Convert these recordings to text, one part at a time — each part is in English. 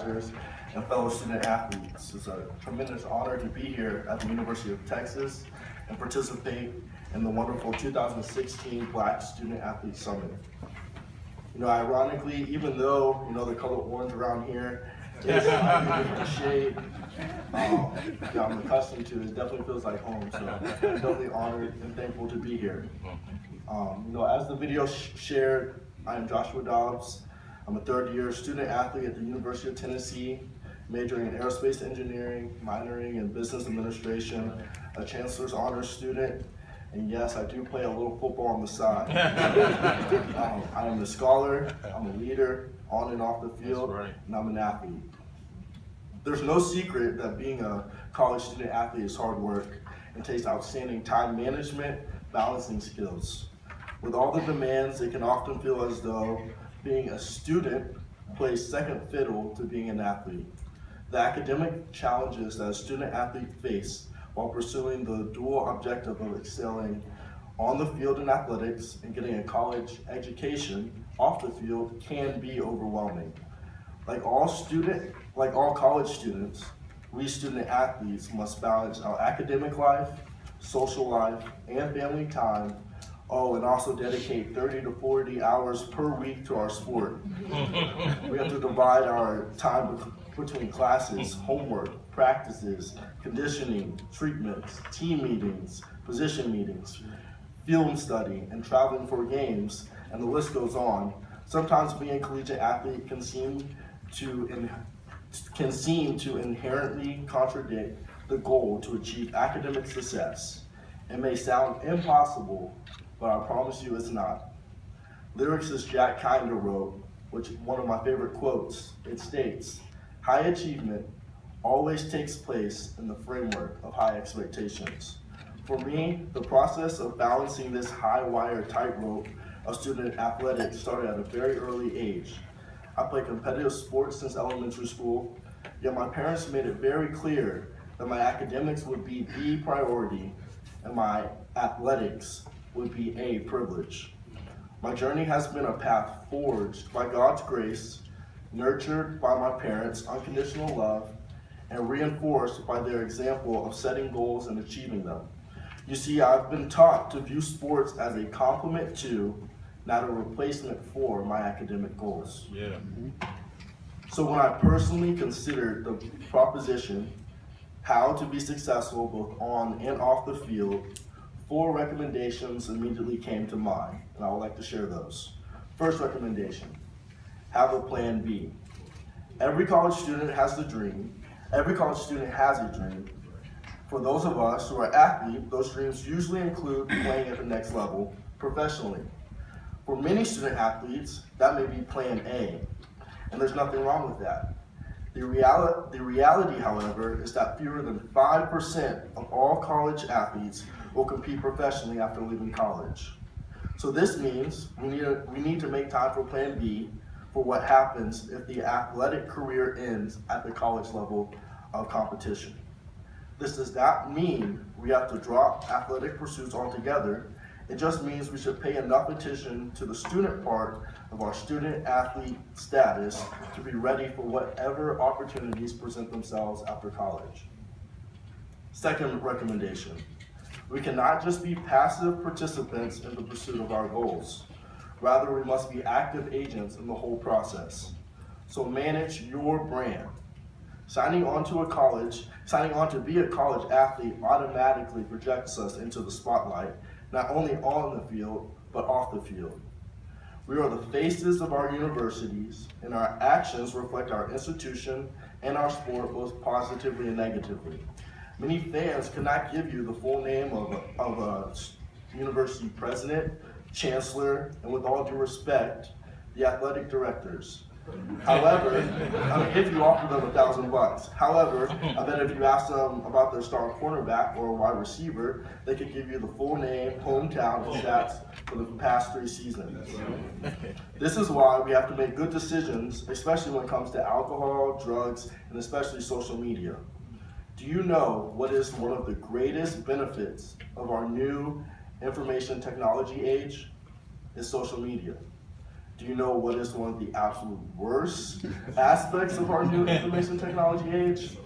and fellow student athletes. It's a tremendous honor to be here at the University of Texas and participate in the wonderful 2016 Black Student Athlete Summit. Ironically, even though, the color orange around here is a different shade, I'm accustomed to, it definitely feels like home, so I'm definitely honored and thankful to be here. As the video shared, I am Joshua Dobbs. I'm a third-year student athlete at the University of Tennessee, majoring in aerospace engineering, minoring in business administration, a chancellor's honors student, and yes, I do play a little football on the side. I am a scholar, I'm a leader, on and off the field, and I'm an athlete. There's no secret that being a college student athlete is hard work and takes outstanding time management, balancing skills. With all the demands, it can often feel as though being a student plays second fiddle to being an athlete. The academic challenges that a student athlete face while pursuing the dual objective of excelling on the field in athletics and getting a college education off the field can be overwhelming. Like all college students, we student athletes must balance our academic life, social life, and family time. And also dedicate 30 to 40 hours per week to our sport. We have to divide our time between classes, homework, practices, conditioning, treatments, team meetings, position meetings, film study, and traveling for games, and the list goes on. Sometimes being a collegiate athlete can seem to inherently contradict the goal to achieve academic success. It may sound impossible, but I promise you it's not. Lyrics as Jack Kinder wrote, which is one of my favorite quotes. It states, "High achievement always takes place in the framework of high expectations." For me, the process of balancing this high wire tightrope of student athletics started at a very early age. I played competitive sports since elementary school, yet my parents made it very clear that my academics would be the priority and my athletics would be a privilege. My journey has been a path forged by God's grace, nurtured by my parents' unconditional love, and reinforced by their example of setting goals and achieving them. You see, I've been taught to view sports as a complement to, not a replacement for, my academic goals. So when I personally considered the proposition, how to be successful both on and off the field, 4 recommendations immediately came to mind, and I would like to share those. First recommendation, have a plan B. Every college student has a dream. For those of us who are athletes, those dreams usually include playing at the next level professionally. For many student athletes, that may be plan A, and there's nothing wrong with that. The reality, however, is that fewer than 5% of all college athletes will compete professionally after leaving college. So this means we need to make time for plan B for what happens if the athletic career ends at the college level of competition. This does not mean we have to drop athletic pursuits altogether. It just means we should pay enough attention to the student part of our student athlete status to be ready for whatever opportunities present themselves after college. Second recommendation, we cannot just be passive participants in the pursuit of our goals. Rather, we must be active agents in the whole process. So manage your brand. Signing on to be a college athlete automatically projects us into the spotlight, not only on the field, but off the field. We are the faces of our universities, and our actions reflect our institution and our sport both positively and negatively. Many fans cannot give you the full name of a university president, chancellor, and with all due respect, the athletic directors. However, if you offer them $1,000. However, I bet if you ask them about their star cornerback or wide receiver, they could give you the full name, hometown, and stats for the past 3 seasons. This is why we have to make good decisions, especially when it comes to alcohol, drugs, and especially social media. Do you know what is one of the greatest benefits of our new information technology age? Is social media. Do you know what is one of the absolute worst aspects of our new information technology age?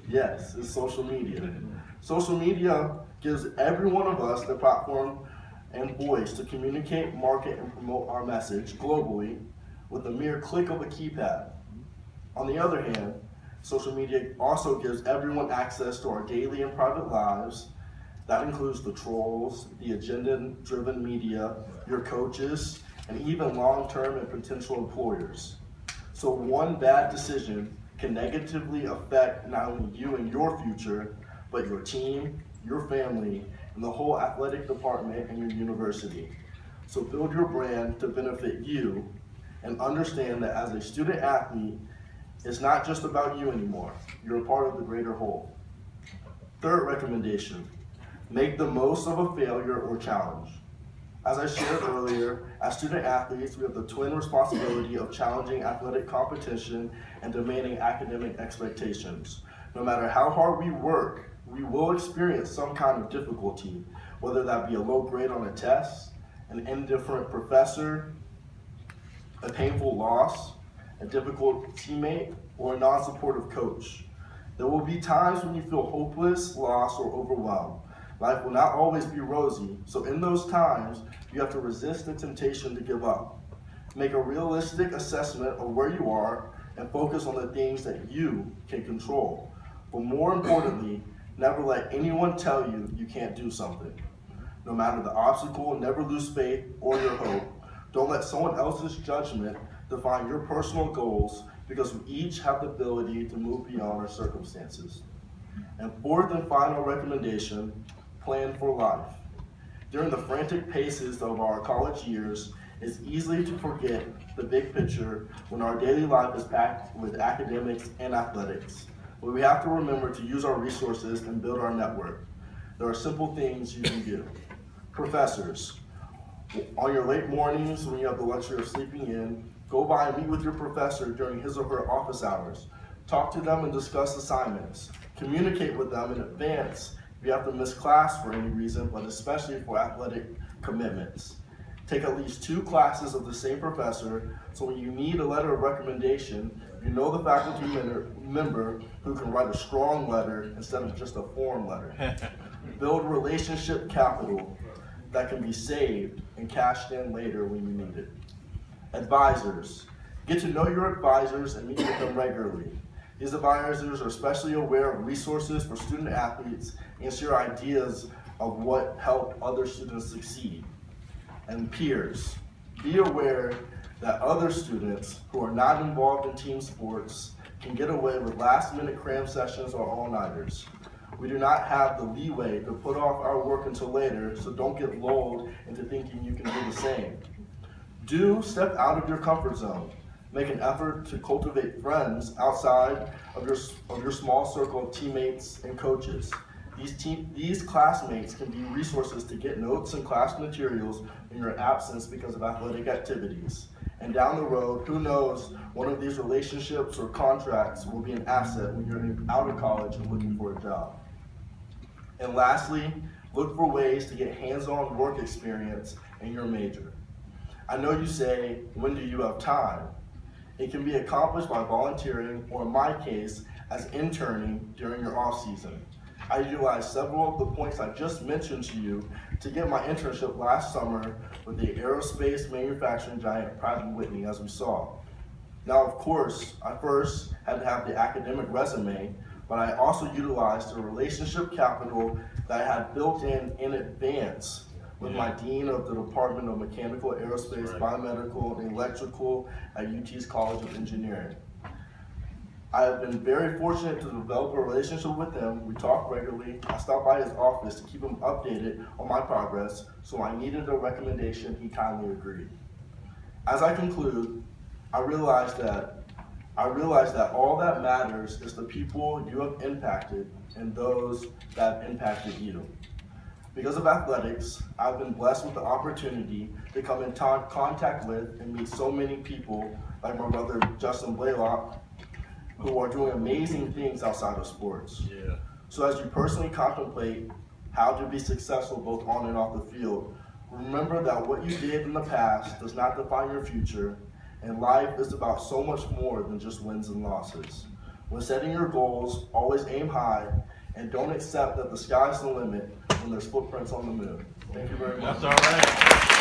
Yes, it's social media. Social media gives every one of us the platform and voice to communicate, market, and promote our message globally with a mere click of a keypad. On the other hand, social media also gives everyone access to our daily and private lives. That includes the trolls, the agenda-driven media, your coaches, and even long-term and potential employers. So one bad decision can negatively affect not only you and your future, but your team, your family, and the whole athletic department and your university. So build your brand to benefit you and understand that as a student athlete, it's not just about you anymore. You're a part of the greater whole. Third recommendation, make the most of a failure or challenge. As I shared earlier, as student athletes, we have the twin responsibility of challenging athletic competition and demanding academic expectations. No matter how hard we work, we will experience some kind of difficulty, whether that be a low grade on a test, an indifferent professor, a painful loss, a difficult teammate, or a non-supportive coach. There will be times when you feel hopeless, lost, or overwhelmed. Life will not always be rosy, so in those times, you have to resist the temptation to give up. Make a realistic assessment of where you are and focus on the things that you can control. But more importantly, never let anyone tell you you can't do something. No matter the obstacle, never lose faith or your hope. Don't let someone else's judgment define your personal goals, because we each have the ability to move beyond our circumstances. And fourth and final recommendation, plan for life. During the frantic paces of our college years, it's easy to forget the big picture when our daily life is packed with academics and athletics. But we have to remember to use our resources and build our network. There are simple things you can do. Professors, on your late mornings when you have the luxury of sleeping in, go by and meet with your professor during his or her office hours. Talk to them and discuss assignments. Communicate with them in advance if you have to miss class for any reason, but especially for athletic commitments. Take at least 2 classes of the same professor, so when you need a letter of recommendation, you know the faculty member who can write a strong letter instead of just a form letter. Build relationship capital that can be saved and cashed in later when you need it. Advisors. Get to know your advisors and meet with them regularly. These advisors are especially aware of resources for student athletes and share ideas of what help other students succeed. And peers. Be aware that other students who are not involved in team sports can get away with last-minute cram sessions or all-nighters. We do not have the leeway to put off our work until later, so don't get lulled into thinking you can do the same. Do step out of your comfort zone. Make an effort to cultivate friends outside of your small circle of teammates and coaches. These classmates can be resources to get notes and class materials in your absence because of athletic activities. And down the road, who knows, one of these relationships or contracts will be an asset when you're out of college and looking for a job. And lastly, look for ways to get hands-on work experience in your major. I know you say, when do you have time? It can be accomplished by volunteering, or in my case, as interning during your off season. I utilized several of the points I just mentioned to you to get my internship last summer with the aerospace manufacturing giant Pratt & Whitney, as we saw. Now, of course, I first had to have the academic resume, but I also utilized the relationship capital that I had built in advance with my dean of the Department of Mechanical, Aerospace, Biomedical, and Electrical at UT's College of Engineering. I have been very fortunate to develop a relationship with him. We talk regularly. I stop by his office to keep him updated on my progress, so I needed a recommendation. He kindly agreed. As I conclude, I realize that all that matters is the people you have impacted and those that have impacted you. Because of athletics, I've been blessed with the opportunity to come in contact with and meet so many people like my brother Justin Blaylock, who are doing amazing things outside of sports. So as you personally contemplate how to be successful both on and off the field, Remember that what you did in the past does not define your future, and life is about so much more than just wins and losses. When setting your goals, always aim high, and don't accept that the sky's the limit when there's footprints on the moon. Thank you very much. That's all right.